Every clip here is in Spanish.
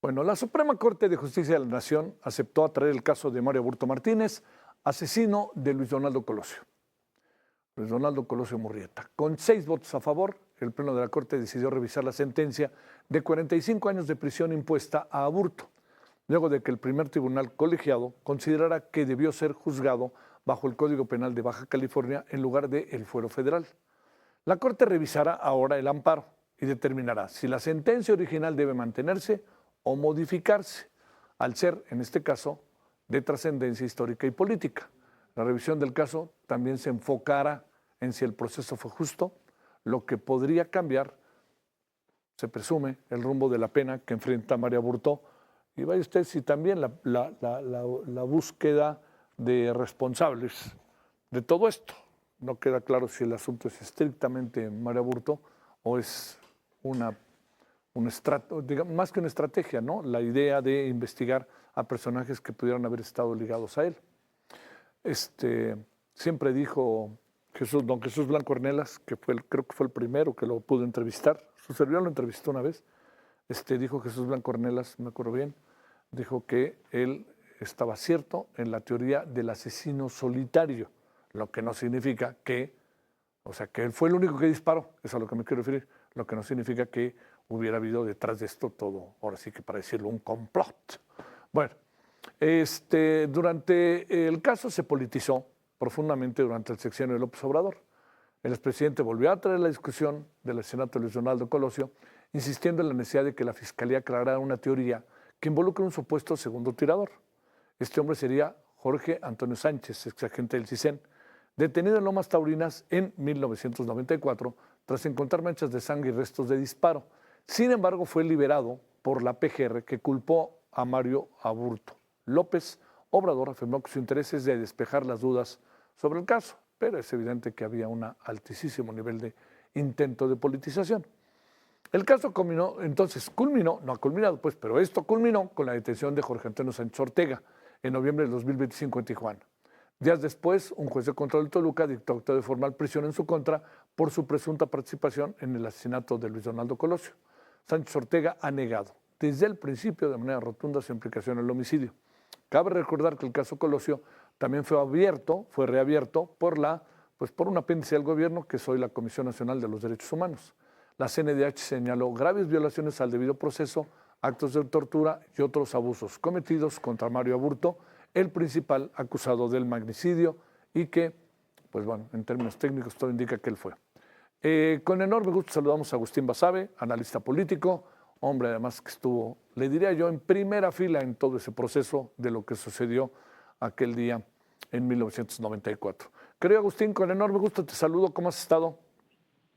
Bueno, la Suprema Corte de Justicia de la Nación aceptó atraer el caso de Mario Aburto Martínez, asesino de Luis Donaldo Colosio. Luis Donaldo Colosio Murrieta. Con 6 votos a favor, el Pleno de la Corte decidió revisar la sentencia de 45 años de prisión impuesta a Aburto, luego de que el primer tribunal colegiado considerara que debió ser juzgado bajo el Código Penal de Baja California en lugar del fuero federal. La Corte revisará ahora el amparo y determinará si la sentencia original debe mantenerse o modificarse, al ser, en este caso, de trascendencia histórica y política. La revisión del caso también se enfocará en si el proceso fue justo, lo que podría cambiar, se presume, el rumbo de la pena que enfrenta Mario Aburto. Y vaya usted si también la búsqueda de responsables de todo esto. No queda claro si el asunto es estrictamente Mario Aburto o es digamos, más que una estrategia, ¿no? La idea de investigar a personajes que pudieran haber estado ligados a él. Siempre dijo don Jesús Blanco Ornelas, que creo que fue el primero que lo pudo entrevistar. Su servidor lo entrevistó una vez. Dijo Jesús Blanco Ornelas, me acuerdo bien, dijo que él estaba cierto en la teoría del asesino solitario, lo que no significa que, o sea, que él fue el único que disparó, es a lo que me quiero referir, lo que no significa que hubiera habido detrás de esto todo, ahora sí que para decirlo, un complot. Bueno, durante el caso se politizó profundamente durante el sexenio de López Obrador. El expresidente volvió a traer la discusión del asesinato de Luis Donaldo Colosio, insistiendo en la necesidad de que la Fiscalía aclarara una teoría que involucra un supuesto segundo tirador. Este hombre sería Jorge Antonio Sánchez, exagente del CISEN, detenido en Lomas Taurinas en 1994 tras encontrar manchas de sangre y restos de disparo. Sin embargo, fue liberado por la PGR, que culpó a Mario Aburto. López Obrador afirmó que su interés es de despejar las dudas sobre el caso, pero es evidente que había un altísimo nivel de intento de politización. El caso culminó, no ha culminado pues, pero esto culminó con la detención de Jorge Antonio Sánchez Ortega en noviembre del 2025 en Tijuana. Días después, un juez de control de Toluca dictó acto de formal prisión en su contra por su presunta participación en el asesinato de Luis Donaldo Colosio. Sánchez Ortega ha negado desde el principio de manera rotunda su implicación en el homicidio. Cabe recordar que el caso Colosio también fue reabierto por un apéndice del gobierno, que es hoy la Comisión Nacional de los Derechos Humanos. La CNDH señaló graves violaciones al debido proceso, actos de tortura y otros abusos cometidos contra Mario Aburto, el principal acusado del magnicidio, y que, pues bueno, en términos técnicos todo indica que él fue. Con enorme gusto saludamos a Agustín Basabe, analista político, hombre además que estuvo, le diría yo, en primera fila en todo ese proceso de lo que sucedió aquel día en 1994. Querido Agustín, con enorme gusto te saludo. ¿Cómo has estado?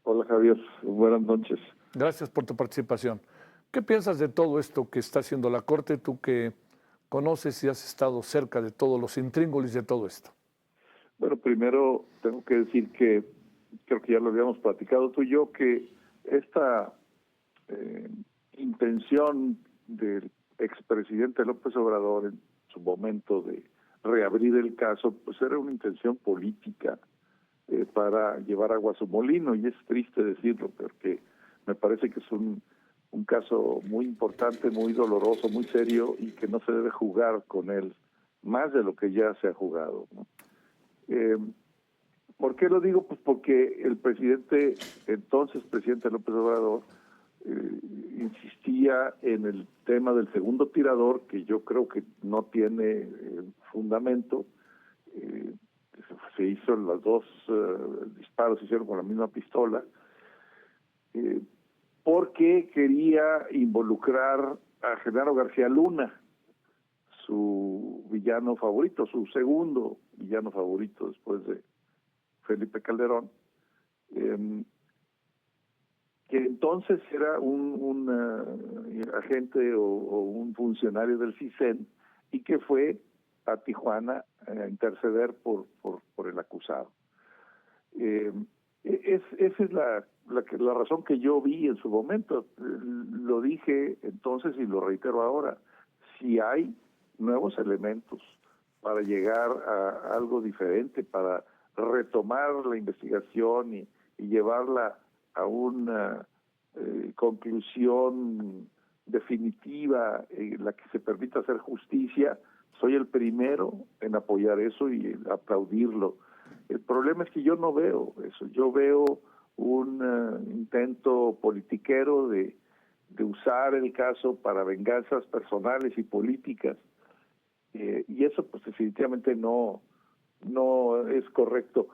Hola Javier, buenas noches. Gracias por tu participación. ¿Qué piensas de todo esto que está haciendo la Corte, tú que conoces y has estado cerca de todos los intríngulis de todo esto? Bueno, primero tengo que decir que creo que ya lo habíamos platicado tú y yo, que esta intención del expresidente López Obrador en su momento de reabrir el caso, pues era una intención política para llevar agua a su molino, y es triste decirlo, porque me parece que es un caso muy importante, muy doloroso, muy serio, y que no se debe jugar con él más de lo que ya se ha jugado, ¿no? ¿Por qué lo digo? Pues porque el entonces presidente López Obrador, insistía en el tema del segundo tirador, que yo creo que no tiene fundamento. Se hizo los dos disparos, se hicieron con la misma pistola, porque quería involucrar a Genaro García Luna, su villano favorito, su segundo villano favorito después de Felipe Calderón, que entonces era un agente o un funcionario del CISEN, y que fue a Tijuana a interceder por el acusado. Esa es la razón que yo vi en su momento. Lo dije entonces y lo reitero ahora: si hay nuevos elementos para llegar a algo diferente, para retomar la investigación y llevarla a una conclusión definitiva en la que se permita hacer justicia, soy el primero en apoyar eso y en aplaudirlo. El problema es que yo no veo eso. Yo veo un intento politiquero de usar el caso para venganzas personales y políticas, y eso pues definitivamente no es correcto.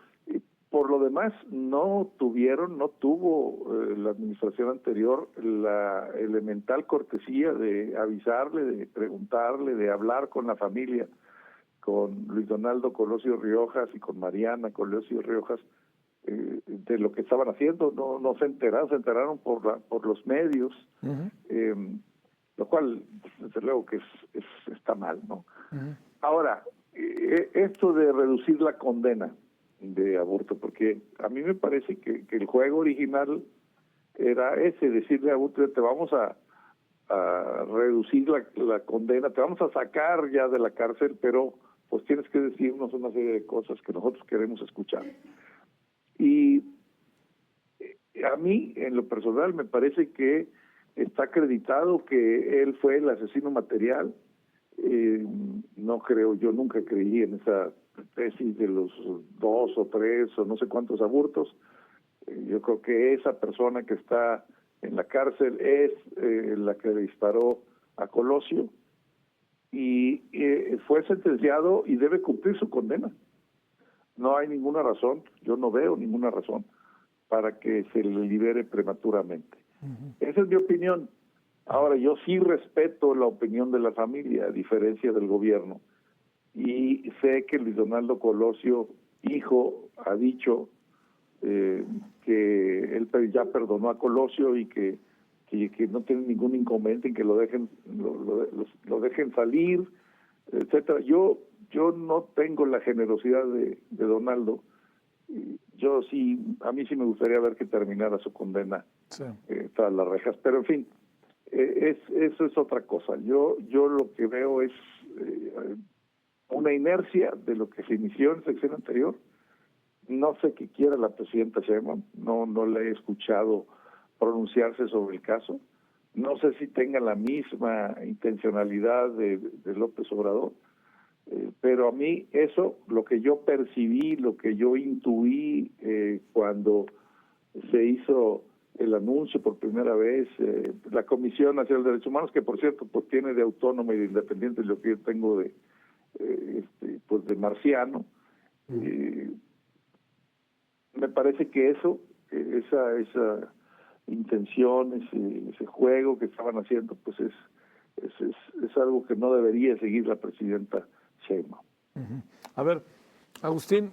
Por lo demás, no tuvo la administración anterior la elemental cortesía de avisarle, de preguntarle, de hablar con la familia, con Luis Donaldo Colosio Riojas y con Mariana Colosio Riojas, de lo que estaban haciendo. No se enteraron por los medios, lo cual, desde luego que está mal, ¿no? Ahora, esto de reducir la condena de aborto, porque a mí me parece que el juego original era ese, decirle a Aburto: te vamos a reducir la condena, te vamos a sacar ya de la cárcel, pero pues tienes que decirnos una serie de cosas que nosotros queremos escuchar. Y a mí, en lo personal, me parece que está acreditado que él fue el asesino material. No creo, yo nunca creí en esa tesis de los 2 o 3 o no sé cuántos abortos. Yo creo que esa persona que está en la cárcel es la que le disparó a Colosio, y fue sentenciado y debe cumplir su condena. No hay ninguna razón, yo no veo ninguna razón para que se le libere prematuramente. Esa es mi opinión. Ahora, yo sí respeto la opinión de la familia, a diferencia del gobierno, y sé que Luis Donaldo Colosio, hijo, ha dicho que él ya perdonó a Colosio y que no tiene ningún inconveniente en que lo dejen salir, etcétera. Yo no tengo la generosidad de Donaldo. Yo sí, a mí sí me gustaría ver que terminara su condena tras las rejas, pero en fin, eso es otra cosa. Yo lo que veo es una inercia de lo que se inició en el sexenio anterior. No sé qué quiera la presidenta Sheinbaum, no la he escuchado pronunciarse sobre el caso. No sé si tenga la misma intencionalidad de López Obrador, pero a mí eso, lo que yo percibí, lo que yo intuí cuando se hizo el anuncio por primera vez, la Comisión Nacional de Derechos Humanos, que por cierto pues tiene de autónoma y de independiente lo que yo tengo de pues de marciano. Me parece que esa intención, ese juego que estaban haciendo, pues es algo que no debería seguir la presidenta Sheinbaum. A ver, Agustín,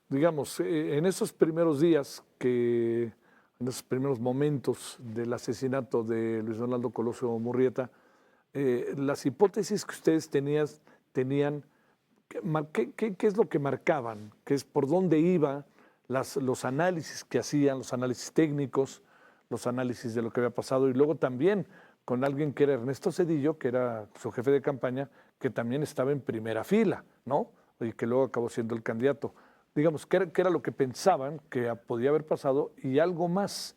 digamos, en esos primeros días, en esos primeros momentos del asesinato de Luis Donaldo Colosio Murrieta, las hipótesis que ustedes tenían, ¿qué es lo que marcaban? ¿Qué es por dónde iba? Los análisis que hacían, los análisis técnicos, los análisis de lo que había pasado, y luego también con alguien que era Ernesto Zedillo, que era su jefe de campaña, que también estaba en primera fila, ¿no? Y que luego acabó siendo el candidato. Digamos, ¿qué era lo que pensaban que podía haber pasado? Y algo más,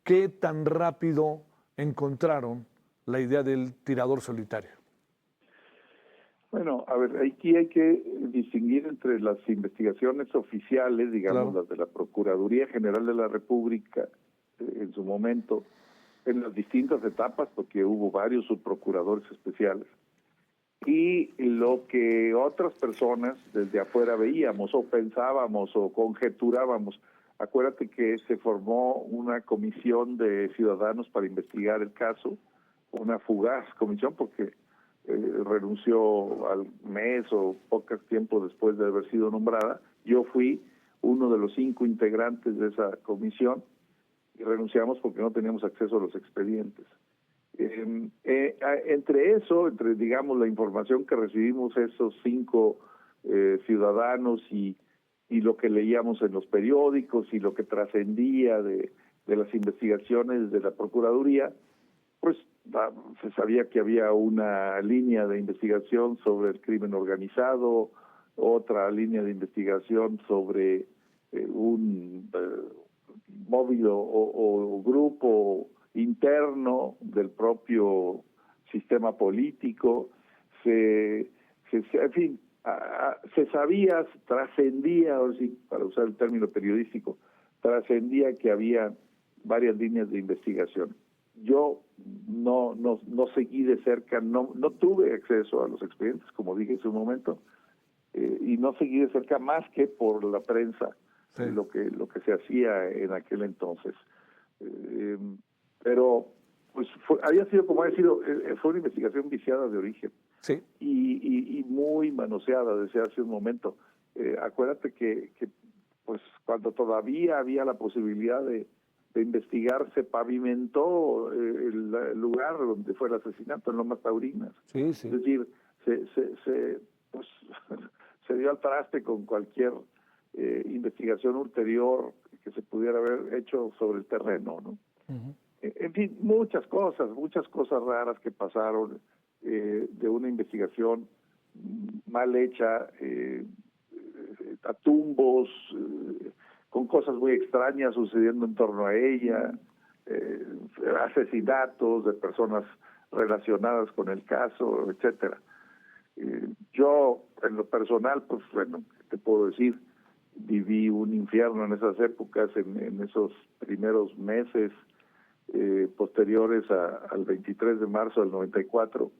¿qué tan rápido encontraron la idea del tirador solitario? Bueno, a ver, aquí hay que distinguir entre las investigaciones oficiales, digamos, las de la Procuraduría General de la República en su momento, en las distintas etapas, porque hubo varios subprocuradores especiales, y lo que otras personas desde afuera veíamos o pensábamos o conjeturábamos. Acuérdate que se formó una comisión de ciudadanos para investigar el caso, una fugaz comisión, porque renunció al mes o poco tiempo después de haber sido nombrada. Yo fui uno de los 5 integrantes de esa comisión y renunciamos porque no teníamos acceso a los expedientes. Entre digamos la información que recibimos esos 5 ciudadanos y lo que leíamos en los periódicos y lo que trascendía de las investigaciones de la Procuraduría, pues se sabía que había una línea de investigación sobre el crimen organizado, otra línea de investigación sobre un móvil o grupo interno del propio sistema político, en fin, se sabía, trascendía, o sí, para usar el término periodístico, trascendía que había varias líneas de investigación. Yo no seguí de cerca, no tuve acceso a los expedientes, como dije en su momento, y no seguí de cerca más que por la prensa, sí, lo que se hacía en aquel entonces. Pero pues había sido como había sido, fue una investigación viciada de origen, sí, y muy manoseada desde hace un momento. Acuérdate que pues cuando todavía había la posibilidad de investigar, se pavimentó el lugar donde fue el asesinato, en Lomas Taurinas. Sí, sí. Es decir, pues, se dio al traste con cualquier investigación ulterior que se pudiera haber hecho sobre el terreno, ¿no? Uh-huh. En fin, muchas cosas raras que pasaron de una investigación mal hecha, a tumbos, con cosas muy extrañas sucediendo en torno a ella, asesinatos de personas relacionadas con el caso, etcétera. Yo, en lo personal, pues bueno, ¿qué te puedo decir? Viví un infierno en esas épocas, en esos primeros meses posteriores al 23 de marzo del 94,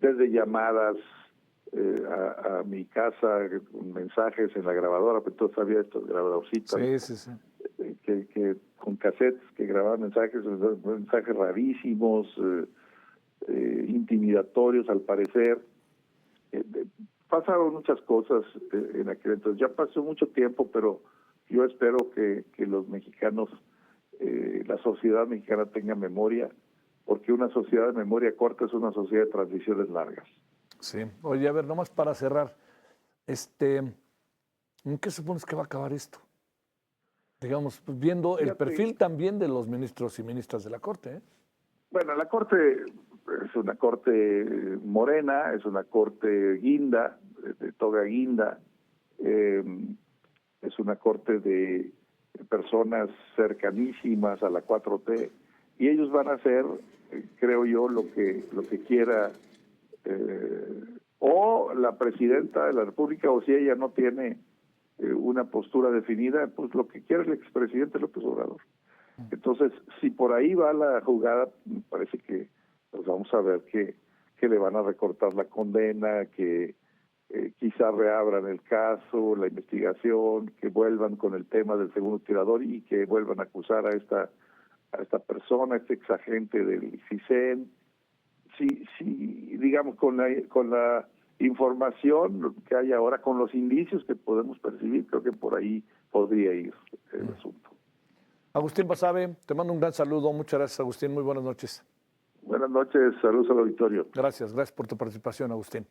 desde llamadas a mi casa, mensajes en la grabadora, pero todos había estos grabadorcitos, sí. Que con cassettes que grababan mensajes rarísimos, intimidatorios al parecer. Pasaron muchas cosas en aquel entonces. Ya pasó mucho tiempo, pero yo espero que los mexicanos, la sociedad mexicana tenga memoria, porque una sociedad de memoria corta es una sociedad de transiciones largas. Sí. Oye, a ver, nomás para cerrar, ¿en qué supones que va a acabar esto? Digamos, pues viendo el perfil también de los ministros y ministras de la Corte, ¿eh? Bueno, la Corte es una Corte morena, es una Corte guinda, de toga guinda, es una Corte de personas cercanísimas a la 4T, y ellos van a hacer, creo yo, lo que quiera o la presidenta de la República, o si ella no tiene una postura definida, pues lo que quiera el expresidente López Obrador. Entonces, si por ahí va la jugada, me parece que pues vamos a ver que le van a recortar la condena, que quizá reabran el caso, la investigación, que vuelvan con el tema del segundo tirador y que vuelvan a acusar a esta persona, a este exagente del CISEN. Si digamos, con la información que hay ahora, con los indicios que podemos percibir, creo que por ahí podría ir el asunto. Agustín Basabe, te mando un gran saludo. Muchas gracias, Agustín. Muy buenas noches. Buenas noches. Saludos al auditorio. Gracias por tu participación, Agustín.